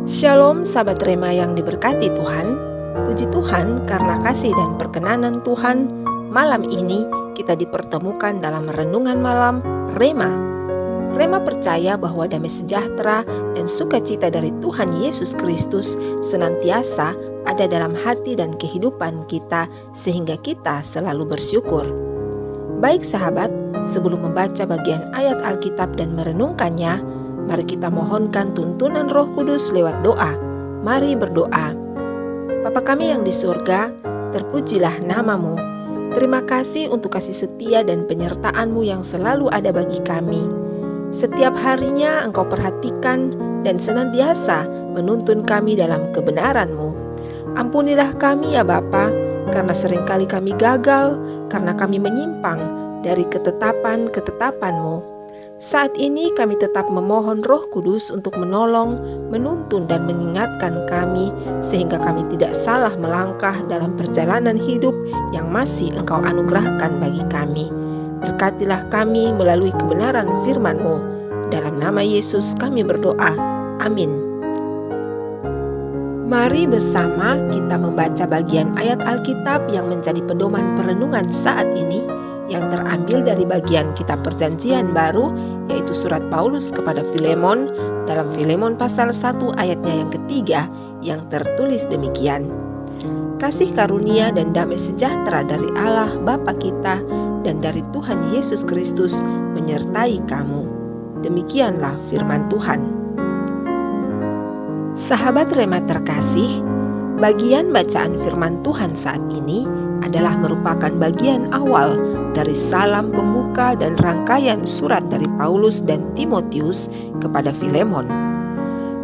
Shalom sahabat Rema yang diberkati Tuhan. Puji Tuhan karena kasih dan perkenanan Tuhan, malam ini kita dipertemukan dalam renungan malam Rema. Rema percaya bahwa damai sejahtera dan sukacita dari Tuhan Yesus Kristus senantiasa ada dalam hati dan kehidupan kita sehingga kita selalu bersyukur. Baik sahabat, sebelum membaca bagian ayat Alkitab dan merenungkannya, mari kita mohonkan tuntunan Roh Kudus lewat doa. Mari berdoa. Bapa kami yang di surga, terpujilah namamu. Terima kasih untuk kasih setia dan penyertaan-Mu yang selalu ada bagi kami. Setiap harinya Engkau perhatikan dan senantiasa menuntun kami dalam kebenaran-Mu. Ampunilah kami ya Bapa, karena seringkali kami gagal, karena kami menyimpang dari ketetapan-ketetapan-Mu. Saat ini kami tetap memohon Roh Kudus untuk menolong, menuntun dan mengingatkan kami sehingga kami tidak salah melangkah dalam perjalanan hidup yang masih Engkau anugerahkan bagi kami. Berkatilah kami melalui kebenaran firman-Mu. Dalam nama Yesus kami berdoa. Amin. Mari bersama kita membaca bagian ayat Alkitab yang menjadi pedoman perenungan saat ini, yang terambil dari bagian kitab Perjanjian Baru, yaitu surat Paulus kepada Filemon dalam Filemon pasal 1 ayatnya yang ketiga, yang tertulis demikian. Kasih karunia dan damai sejahtera dari Allah Bapa kita dan dari Tuhan Yesus Kristus menyertai kamu. Demikianlah firman Tuhan. Sahabat Rema terkasih, bagian bacaan firman Tuhan saat ini adalah merupakan bagian awal dari salam pembuka dan rangkaian surat dari Paulus dan Timotius kepada Filemon.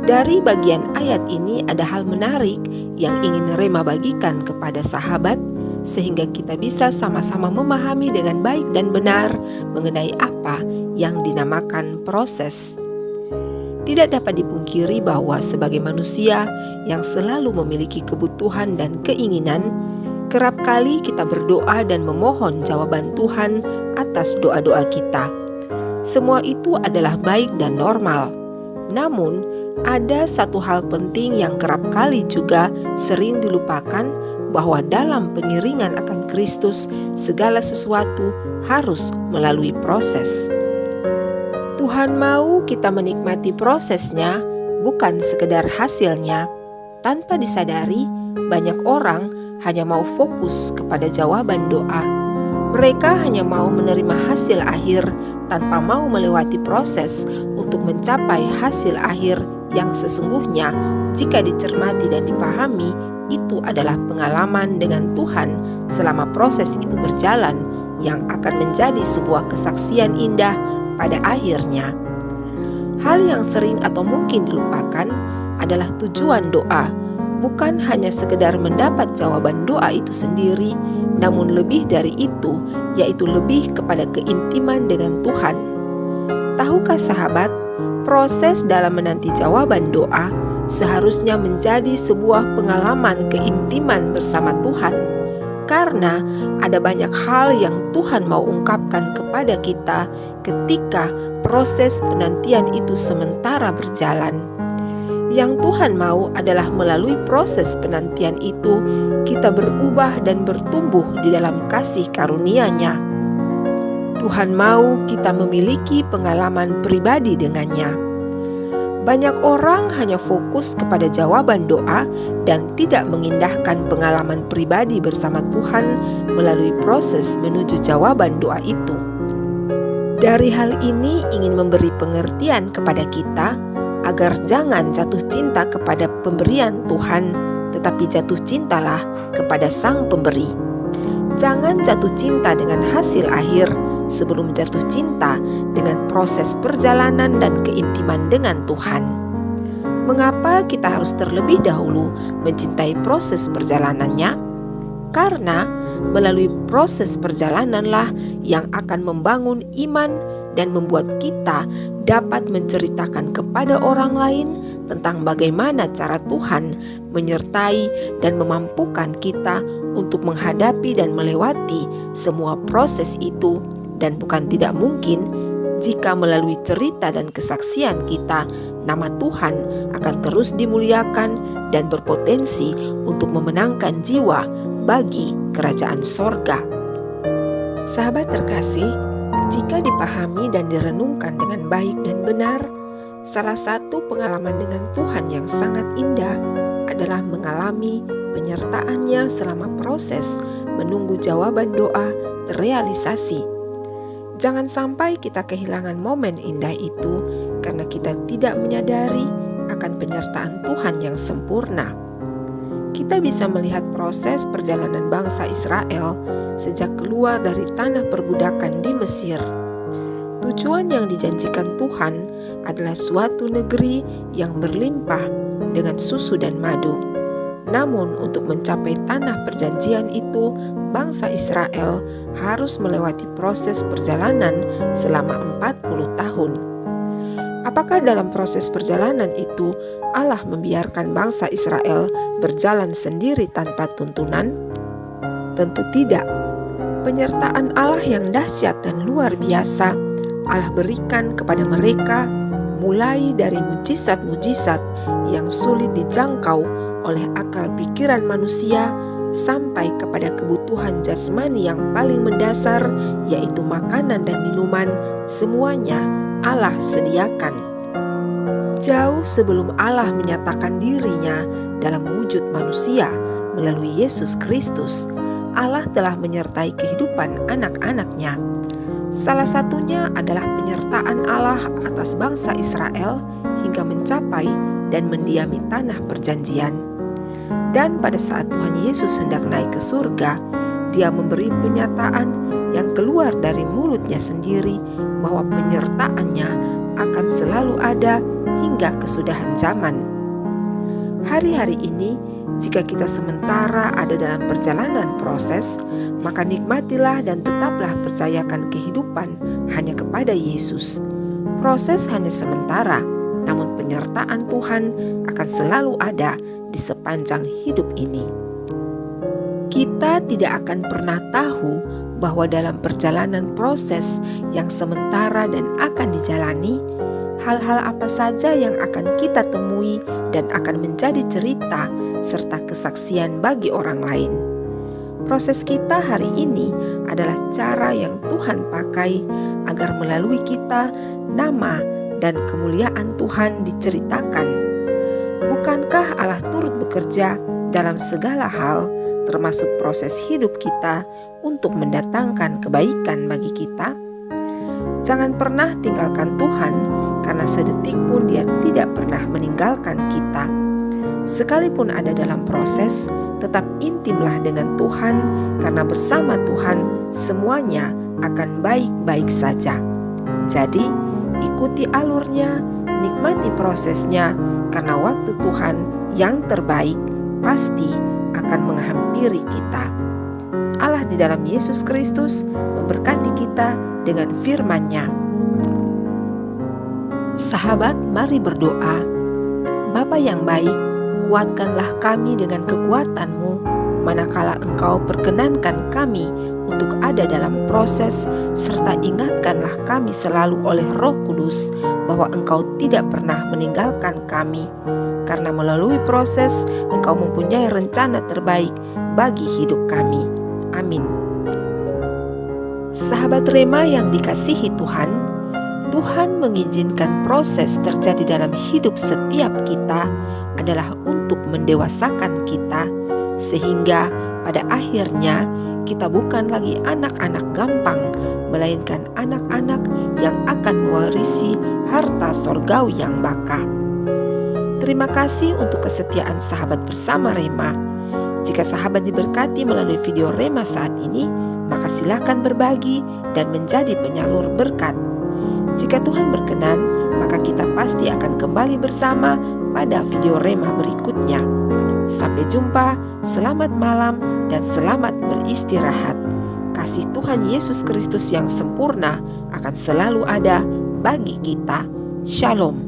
Dari bagian ayat ini ada hal menarik yang ingin Rema bagikan kepada sahabat, sehingga kita bisa sama-sama memahami dengan baik dan benar mengenai apa yang dinamakan proses. Tidak dapat dipungkiri bahwa sebagai manusia yang selalu memiliki kebutuhan dan keinginan, kerap kali kita berdoa dan memohon jawaban Tuhan atas doa-doa kita. Semua itu adalah baik dan normal. Namun, ada satu hal penting yang kerap kali juga sering dilupakan, bahwa dalam pengiringan akan Kristus, segala sesuatu harus melalui proses. Tuhan mau kita menikmati prosesnya, bukan sekedar hasilnya. Tanpa disadari, banyak orang hanya mau fokus kepada jawaban doa. Mereka hanya mau menerima hasil akhir tanpa mau melewati proses untuk mencapai hasil akhir yang sesungguhnya, jika dicermati dan dipahami, itu adalah pengalaman dengan Tuhan selama proses itu berjalan, yang akan menjadi sebuah kesaksian indah pada akhirnya. Hal yang sering atau mungkin dilupakan adalah tujuan doa. Bukan hanya sekedar mendapat jawaban doa itu sendiri, namun lebih dari itu, yaitu lebih kepada keintiman dengan Tuhan. Tahukah sahabat, proses dalam menanti jawaban doa seharusnya menjadi sebuah pengalaman keintiman bersama Tuhan. Karena ada banyak hal yang Tuhan mau ungkapkan kepada kita ketika proses penantian itu sementara berjalan. Yang Tuhan mau adalah melalui proses penantian itu, kita berubah dan bertumbuh di dalam kasih karunia-Nya. Tuhan mau kita memiliki pengalaman pribadi dengannya. Banyak orang hanya fokus kepada jawaban doa dan tidak mengindahkan pengalaman pribadi bersama Tuhan melalui proses menuju jawaban doa itu. Dari hal ini ingin memberi pengertian kepada kita, agar jangan jatuh cinta kepada pemberian Tuhan, tetapi jatuh cintalah kepada Sang Pemberi. Jangan jatuh cinta dengan hasil akhir sebelum jatuh cinta dengan proses perjalanan dan keintiman dengan Tuhan. Mengapa kita harus terlebih dahulu mencintai proses perjalanannya? Karena melalui proses perjalananlah yang akan membangun iman dan membuat kita dapat menceritakan kepada orang lain tentang bagaimana cara Tuhan menyertai dan memampukan kita untuk menghadapi dan melewati semua proses itu. Dan bukan tidak mungkin jika melalui cerita dan kesaksian kita nama Tuhan akan terus dimuliakan dan berpotensi untuk memenangkan jiwa bagi kerajaan sorga. Sahabat terkasih, jika dipahami dan direnungkan dengan baik dan benar, salah satu pengalaman dengan Tuhan yang sangat indah adalah mengalami penyertaannya selama proses menunggu jawaban doa terrealisasi. Jangan sampai kita kehilangan momen indah itu karena kita tidak menyadari akan penyertaan Tuhan yang sempurna. Kita bisa melihat proses perjalanan bangsa Israel sejak keluar dari tanah perbudakan di Mesir. Tujuan yang dijanjikan Tuhan adalah suatu negeri yang berlimpah dengan susu dan madu. Namun untuk mencapai tanah perjanjian itu, bangsa Israel harus melewati proses perjalanan selama 40 tahun. Apakah dalam proses perjalanan itu Allah membiarkan bangsa Israel berjalan sendiri tanpa tuntunan? Tentu tidak. Penyertaan Allah yang dahsyat dan luar biasa Allah berikan kepada mereka, mulai dari mujizat-mujizat yang sulit dijangkau oleh akal pikiran manusia sampai kepada kebutuhan jasmani yang paling mendasar, yaitu makanan dan minuman. Semuanya Allah sediakan. Jauh sebelum Allah menyatakan dirinya dalam wujud manusia melalui Yesus Kristus, Allah telah menyertai kehidupan anak-anaknya. Salah satunya adalah penyertaan Allah atas bangsa Israel hingga mencapai dan mendiami tanah perjanjian. Dan pada saat Tuhan Yesus hendak naik ke surga, Dia memberi penyataan yang keluar dari mulutnya sendiri bahwa penyertaannya akan selalu ada hingga kesudahan zaman. Hari-hari ini, jika kita sementara ada dalam perjalanan proses, maka nikmatilah dan tetaplah percayakan kehidupan hanya kepada Yesus. Proses hanya sementara, namun penyertaan Tuhan akan selalu ada di sepanjang hidup ini. Kita tidak akan pernah tahu bahwa dalam perjalanan proses yang sementara dan akan dijalani, hal-hal apa saja yang akan kita temui dan akan menjadi cerita serta kesaksian bagi orang lain. Proses kita hari ini adalah cara yang Tuhan pakai agar melalui kita nama dan kemuliaan Tuhan diceritakan. Bukankah Allah turut bekerja dalam segala hal, termasuk proses hidup kita untuk mendatangkan kebaikan bagi kita? Jangan pernah tinggalkan Tuhan, karena sedetik pun Dia tidak pernah meninggalkan kita. Sekalipun ada dalam proses, tetap intimlah dengan Tuhan, karena bersama Tuhan semuanya akan baik-baik saja. Jadi, ikuti alurnya, nikmati prosesnya, karena waktu Tuhan yang terbaik pasti akan menghampiri kita. Allah di dalam Yesus Kristus memberkati kita dengan firman-Nya. Sahabat, mari berdoa. Bapa yang baik, kuatkanlah kami dengan kekuatan-Mu, manakala Engkau perkenankan kami untuk ada dalam proses, serta ingatkanlah kami selalu oleh Roh Kudus bahwa Engkau tidak pernah meninggalkan kami, karena melalui proses Engkau mempunyai rencana terbaik bagi hidup kami. Amin. Sahabat Rema yang dikasihi Tuhan, Tuhan mengizinkan proses terjadi dalam hidup setiap kita adalah untuk mendewasakan kita, sehingga pada akhirnya kita bukan lagi anak-anak gampang, melainkan anak-anak yang akan mewarisi harta sorgawi yang bakah. Terima kasih untuk kesetiaan sahabat bersama Rema. Jika sahabat diberkati melalui video Rema saat ini, maka silakan berbagi dan menjadi penyalur berkat. Jika Tuhan berkenan, maka kita pasti akan kembali bersama pada video Rema berikutnya. Sampai jumpa, selamat malam dan selamat beristirahat. Kasih Tuhan Yesus Kristus yang sempurna akan selalu ada bagi kita. Shalom.